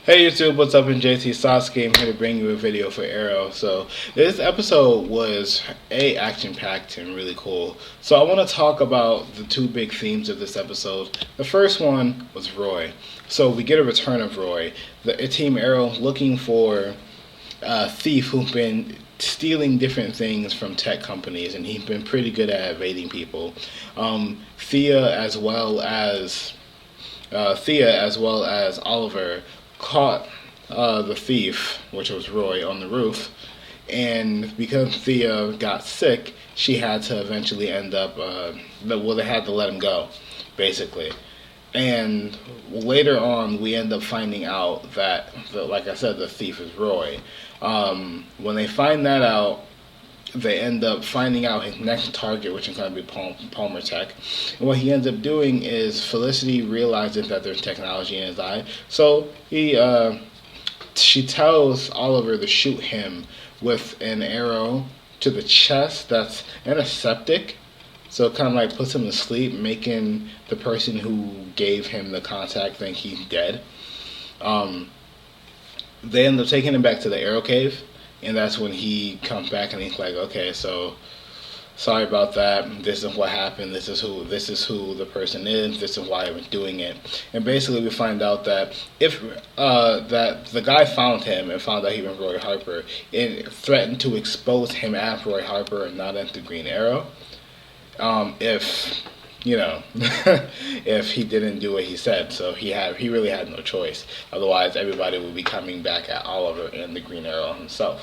Hey YouTube, what's up? In JT Sasuke, I'm here to bring you a video for Arrow. So this episode was action-packed and really cool. So I want to talk about the two big themes of this episode. The first one was Roy. So we get a return of Roy. The Team Arrow looking for a thief who's been stealing different things from tech companies, and he's been pretty good at evading people. Thea as well as Oliver caught the thief, which was Roy, on the roof. And because Thea got sick, she had to eventually end up, they had to let him go, basically. And later on, we end up finding out that, like I said, the thief is Roy. When they find that out, they end up finding out his next target, which is going to be Palmer Tech. And what he ends up doing is Felicity realizes that there's technology in his eye, so she tells Oliver to shoot him with an arrow to the chest that's antiseptic. So it kind of like puts him to sleep, making the person who gave him the contact think he's dead. They end up taking him back to the Arrow Cave, and that's when he comes back and he's like, okay, so sorry about that. This is what happened. This is who the person is. This is why I was doing it. And basically, we find out that that the guy found him and found out he was Roy Harper and threatened to expose him as Roy Harper and not as the Green Arrow. If if he didn't do what he said, so he really had no choice. Otherwise, everybody would be coming back at Oliver and the Green Arrow himself.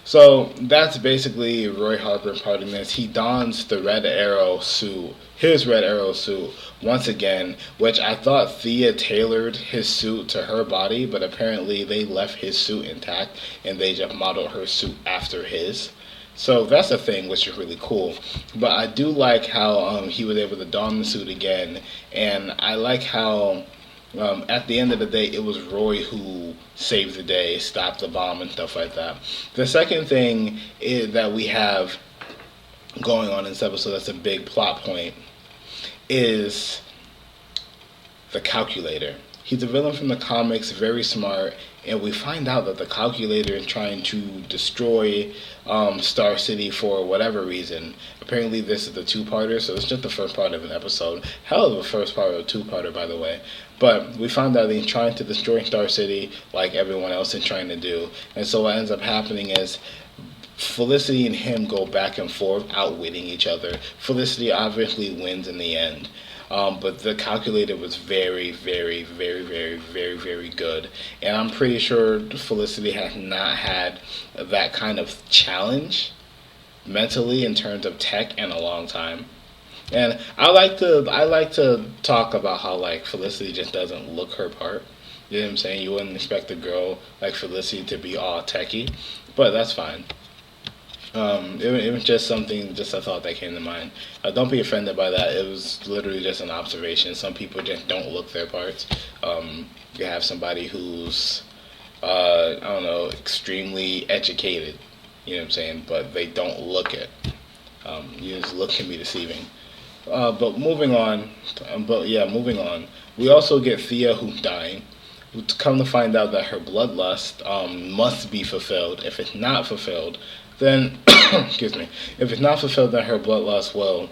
So that's basically Roy Harper parting this. He dons the Red Arrow suit, his Red Arrow suit, once again, which I thought Thea tailored his suit to her body, but apparently they left his suit intact and they just modeled her suit after his. So that's a thing, which is really cool. But I do like how he was able to don the suit again, and I like how at the end of the day, it was Roy who saved the day, stopped the bomb, and stuff like that. The second thing that we have going on in this episode that's a big plot point is the Calculator. He's a villain from the comics, very smart, and we find out that the Calculator is trying to destroy Star City for whatever reason. Apparently this is the two-parter, so it's just the first part of an episode. Hell of a first part of a two-parter, by the way. But we found out he's trying to destroy Star City like everyone else is trying to do. And so what ends up happening is Felicity and him go back and forth, outwitting each other. Felicity obviously wins in the end. But the Calculator was very, very, very, very, very, very good. And I'm pretty sure Felicity has not had that kind of challenge mentally in terms of tech in a long time. And I like to talk about how like Felicity just doesn't look her part. You know what I'm saying? You wouldn't expect a girl like Felicity to be all techie, but that's fine. It was just something, just a thought that came to mind. Don't be offended by that. It was literally just an observation. Some people just don't look their parts. You have somebody who's, I don't know, extremely educated, you know what I'm saying, but they don't look it. Just look can be deceiving. Moving on. We also get Thea who's dying. Come to find out that her bloodlust must be fulfilled. If it's not fulfilled, then excuse me. If it's not fulfilled, then her bloodlust will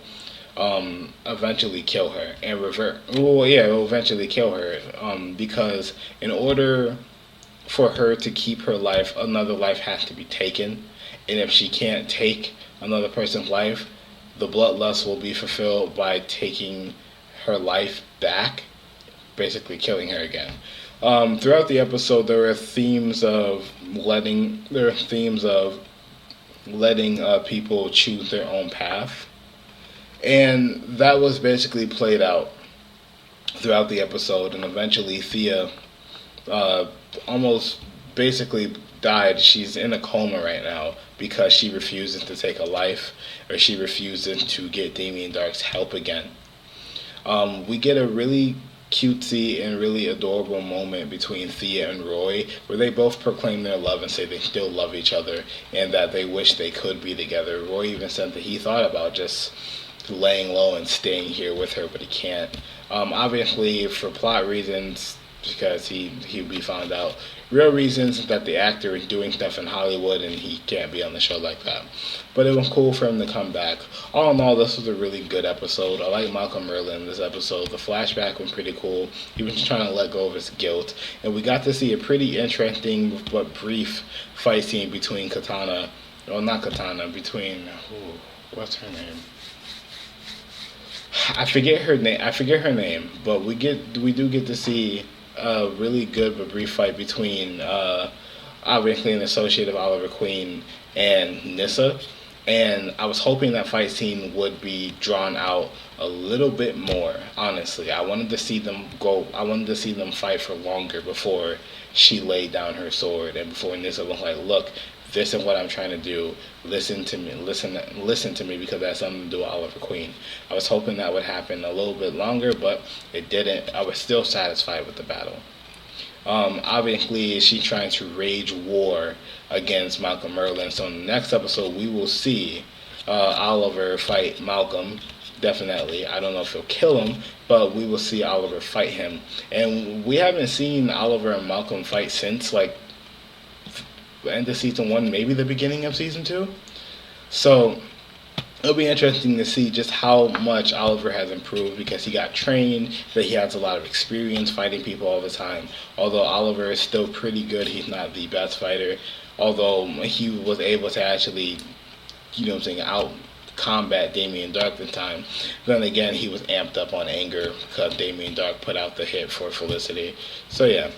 eventually kill her and revert. Well, yeah, it will eventually kill her because in order for her to keep her life, another life has to be taken, and if she can't take another person's life, the bloodlust will be fulfilled by taking her life back, basically killing her again. Throughout the episode, there are themes of letting people choose their own path, and that was basically played out throughout the episode. And eventually, Thea almost basically died. She's in a coma right now because she refuses to take a life, or she refuses to get Damien Dark's help again. We get a really cutesy and really adorable moment between Thea and Roy, where they both proclaim their love and say they still love each other and that they wish they could be together. Roy even said that he thought about just laying low and staying here with her, but he can't. Obviously, for plot reasons, because he'll be found out real reasons that the actor is doing stuff in Hollywood and he can't be on the show like that. But it was cool for him to come back. All in all, this was a really good episode. I like Malcolm Merlyn in this episode. The flashback was pretty cool. He was trying to let go of his guilt, and we got to see a pretty interesting but brief fight scene between Katana. Well, not Katana. Between what's her name? I forget her name, but we do get to see a really good but brief fight between obviously an associate of Oliver Queen and Nyssa. And I was hoping that fight scene would be drawn out a little bit more. Honestly, I wanted to see them fight for longer before she laid down her sword and before Nyssa was like, "Look, this is what I'm trying to do. Listen to me. Listen to me, because that's something to do with Oliver Queen." I was hoping that would happen a little bit longer, but it didn't. I was still satisfied with the battle. Obviously, she's trying to wage war against Malcolm Merlyn. So in the next episode, we will see Oliver fight Malcolm. Definitely. I don't know if he'll kill him, but we will see Oliver fight him. And we haven't seen Oliver and Malcolm fight since, like, the end of season 1, maybe the beginning of season 2. So it'll be interesting to see just how much Oliver has improved, because he got trained, that he has a lot of experience fighting people all the time. Although Oliver is still pretty good, he's not the best fighter. Although he was able to actually, out combat Damien Darhk this time. Then again, he was amped up on anger because Damien Darhk put out the hit for Felicity. So yeah.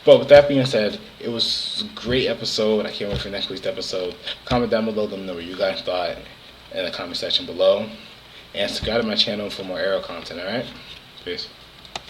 But with that being said, it was a great episode. I can't wait for next week's episode. Comment down below, let me know what you guys thought in the comment section below. And subscribe to my channel for more Arrow content, alright? Peace.